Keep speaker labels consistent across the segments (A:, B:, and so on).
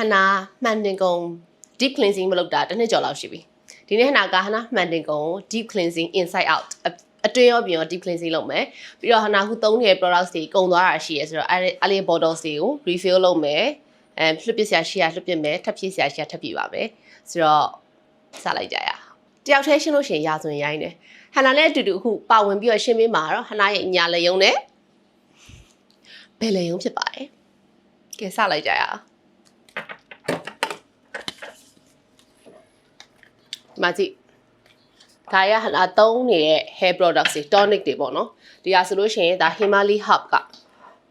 A: Hana Mandingong deep cleansing မလုပ်တာတစ်နှစ်ကျော်လောက်ရှိပြီဒီနေ့ Hana က Hana Mandingong deep cleansing inside out အတွင်းရောပြင်ရော deep cleansing လုပ်မယ်ပြီးတော့ Hana ခုသုံးနေတဲ့ products တွေကုန်သွားတာရှိရဲဆိုတော့အဲ့လေး bottles တွေကို refill လုပ်မယ်လွှတ်ပစ်စရာရှိရလွှတ်ပစ်မယ်ထပ်ဖြည့်စရာရှိရထပ်ဖြည့်ပါမယ်ဆိုတော့စလိုက်ကြရအောင်တယောက်တည်းရှင်းလို့ရှိရင်ရာဆိုရင်ရိုင်းတယ် Hana နဲ့အတူတူအခုပါဝင်ပြီးတော့ရှင်းပေးမှာတော့ Hana ရဲ့ညာလက်ယုံနဲ့ဘယ်လက်ယုံဖြစ်ပါတယ်ကဲစလိုက်ကြရအောင်မကြည့်ဒါရ Hana သုံးနေတဲ့ hair products တွေ tonic တွေပေါ့နော်ဒီဟာဆိုလို့ရှိရင်ဒါ Himali Hub က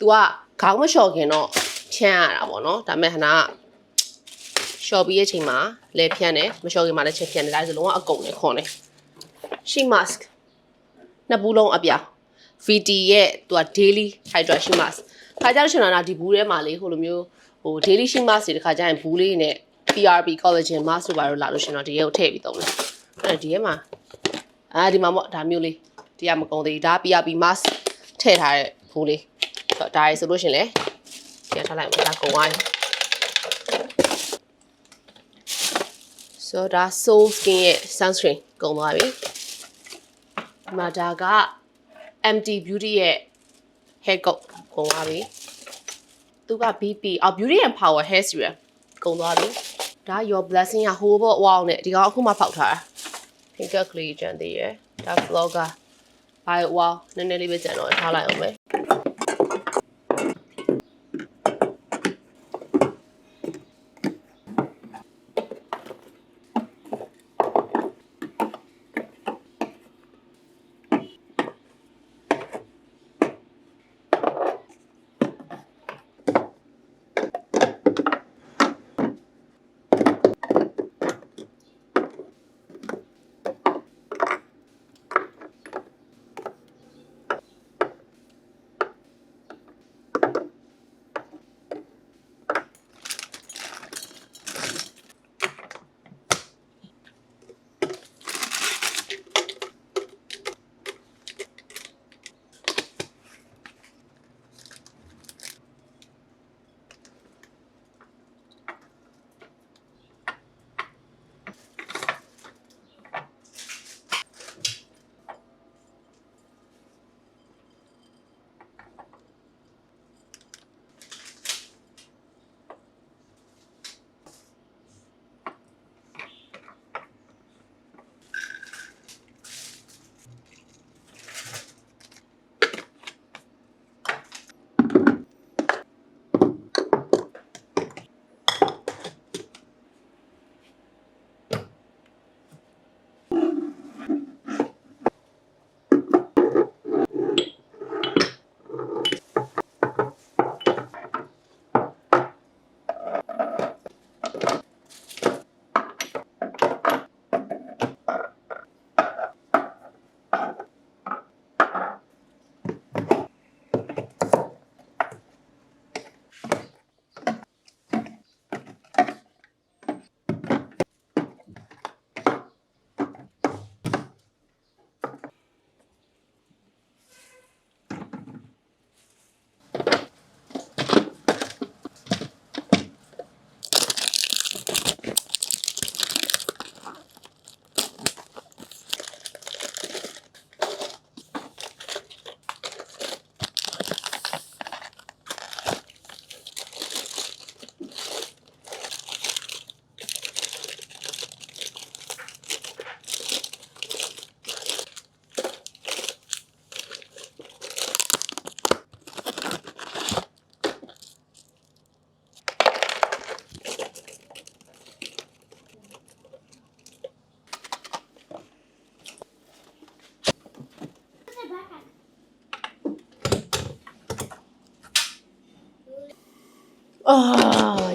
A: तू ကခေါင်းမလျှော်ခင်တော့ချမ်းရတာပေါ့နော်ဒါပေမဲ့ Hana ကလျှော်ပြီးရဲ့ချိန်မှာလဲဖြန်းတယ်မလျှော်ခင်မှာလည်းချက်ဖြန်းတယ်ဒါဆိုလုံးဝအကုန်နဲ့ခွန်တယ် sheet mask နှစ်ဘူးလုံးအပြာ VT ရဲ့ तू က daily hydra sheet mask ခါကြလို့ရှိရင်တော့ဒီဘူးထဲမှာလေဟိုလိုမျိုးဟို daily sheet mask တွေတခါကျရင်ဘူးလေးနဲ့ PRP collagen mask တို့ပါလို့လာလို့ရှိရင်တော့ဒီရဲ့ကိုထည့်ပြီးသုံးတယ်အဲ့ဒီထဲမှာဒီမှာပေါ့ဒါမျိုးလေးဒီကမကုန်သေးဘူးဒါ PRP mask ထည့်ထားတဲ့ဘူးလေးဆိုတော့ဒါရဆိုလို့ရှိရင်လေပြန်ထားလိုက်အောင်ဒါကုန်သွားပြီဆိုတော့ Soul Skin ရဲ့ sunscreen ကုန်သွားပြီဒီမှာဒါက MT Beauty ရဲ့ hair coat ကုန်သွားပြီသူက BP Beauty and Power hair serum ကုန်သွားပြီဒါ Your Blessing ကဟိုးပေါ့ wow နဲ့ဒီကောင်အခုမှဖောက်ထားတာ Pink Clay ကျန်သေးရယ်ဒါ Vlogger Bio wow နည်းနည်းလေးပဲကျန်တော့ထားလိုက်အောင်မယ်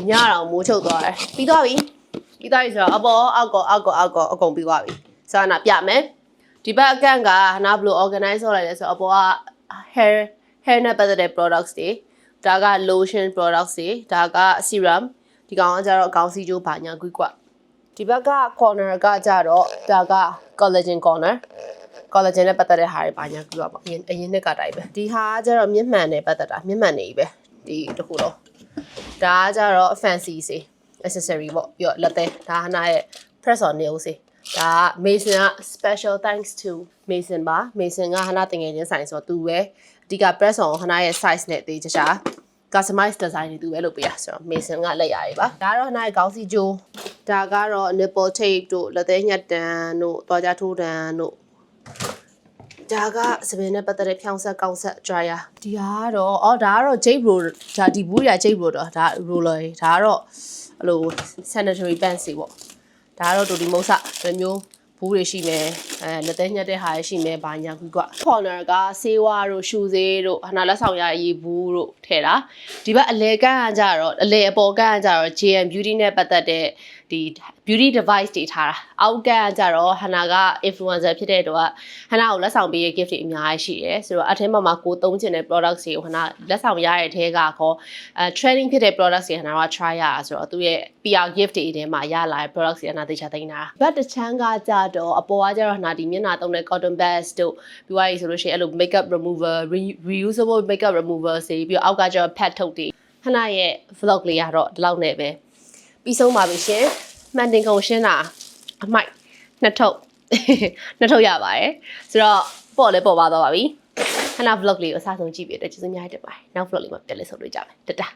A: ညတော့မိုးချုပ်သွားတယ်ပြီးသွားပြီဆိုတော့အပေါ်အောက်ကောအကုန်ပြီးသွားပြီစာနာပြမယ်ဒီဘက်အကန့်ကနာဘလို့ organize လုပ်လိုက်လဲဆိုတော့အပေါ်က hair နဲ့ပတ်သက်တဲ့ products တွေဒါက lotion products တွေဒါက serum ဒီကောင်ကကြတော့ခေါင်းစည်းကျိုးဘာညာကွီးကွဒီဘက်က corner ကကြတော့ဒါက collagen corner collagen နဲ့ပတ်သက်တဲ့ဟာတွေဘာညာကွီးပါပေါ့အရင်နှစ်ကတိုင်းပဲဒီဟာကကြတော့မျက်မှန်နဲ့ပတ်သက်တာမျက်မှန်နေပြီပဲဒီတစ်ခုလုံးဒါကကြတော့ fancy စေ accessory ပေါ့ပြီးတော့လက်သေးဒါဟနာရဲ့ press on nails စီဒါ Mason က special thanks to Mason ပါ Mason ကဟနာတင်ငယ်ချင်းဆိုင်ဆိုတော့သူပဲအဓိက press on ဟနာရဲ့ size နဲ့တေးချာ customize design တွေသူပဲလုပ်ပေးရဆိုတော့ Mason ကလက်ရည်ပါဒါတော့ဟနာရဲ့ခေါင်းစည်းကြိုးဒါကတော့ nipple tape တို့လက်သေးညက်တန်တို့သွားကြထိုးတန်တို့ဒါကစပင်းနဲ့ပတ်သက်တဲ့ဖြောင်းဆက်ကောင်းဆက် dryer ဒီဟာကတော့ဒါကတော့ jade roll ဒါဒီဘူးရ jade roll တော့ဒါ roller ဒါကတော့အဲ့လို sanitary pants တွေပေါ့ဒါကတော့တို့ဒီမုတ်ဆတစ်မျိုးဘူးတွေရှိမယ်လက်သေးညက်တဲ့ဟာရှိမယ်ဘာညာကွာ corner ကဆေးဝါးတို့ရှူဆေးတို့ဟနာလက်ဆောင်ရရေဘူးတို့ထည့်တာဒီဘက်အလဲကန်းကကြတော့အလဲအပေါ်ကန်းကကြတော့ JM Beauty နဲ့ပတ်သက်တဲ့ဒီ beauty device တွေထားတာအောက်ကန်းကကြတော့ဟနာက influencer ဖြစ်တဲ့တော့ဟနာကိုလက်ဆောင်ပေးရ gift တွေအများကြီးရှိတယ်ဆိုတော့အထက်မှာကိုသုံးချင်တဲ့ products တွေကိုဟနာလက်ဆောင်ရတဲ့အထဲကခေါ်trending ဖြစ်တဲ့ products တွေဟနာက try ရတာဆိုတော့သူရဲ့ PR gift တွေအထဲမှာရလာတဲ့ products တွေဟနာသိချာသိနေတာဘတ်တစ်ချမ်းကကြတော့အပေါ်ကကြတော့ဟနာဒီမျက်နှာသုံးတဲ့ cotton buds တို့ပြီးသွားပြီဆိုလို့ရှိရင်အဲ့လို makeup remover reusable makeup remover တွေပြီးတော့အောက်ကကျတော့ pad ထုတ်တွေဟနာရဲ့ vlog လေးကတော့ဒီလောက်နဲ့ပဲပြီးဆုံးပါပြီရှင်မှန်တင်ကုန်ရှင်းတာအမိုက်နှစ်ထုပ်ရပါတယ်ဆိုတော့ပေါ့လဲပေါ့ပါတော့ပါပြီဟနာ vlog လေးကိုအစားဆုံးကြည့်ပြတဲ့ကျေးဇူးများတင်ပါတယ်နောက် vlog လေးမှာပြန်လည်ဆုံတွေ့ကြမယ်တတာ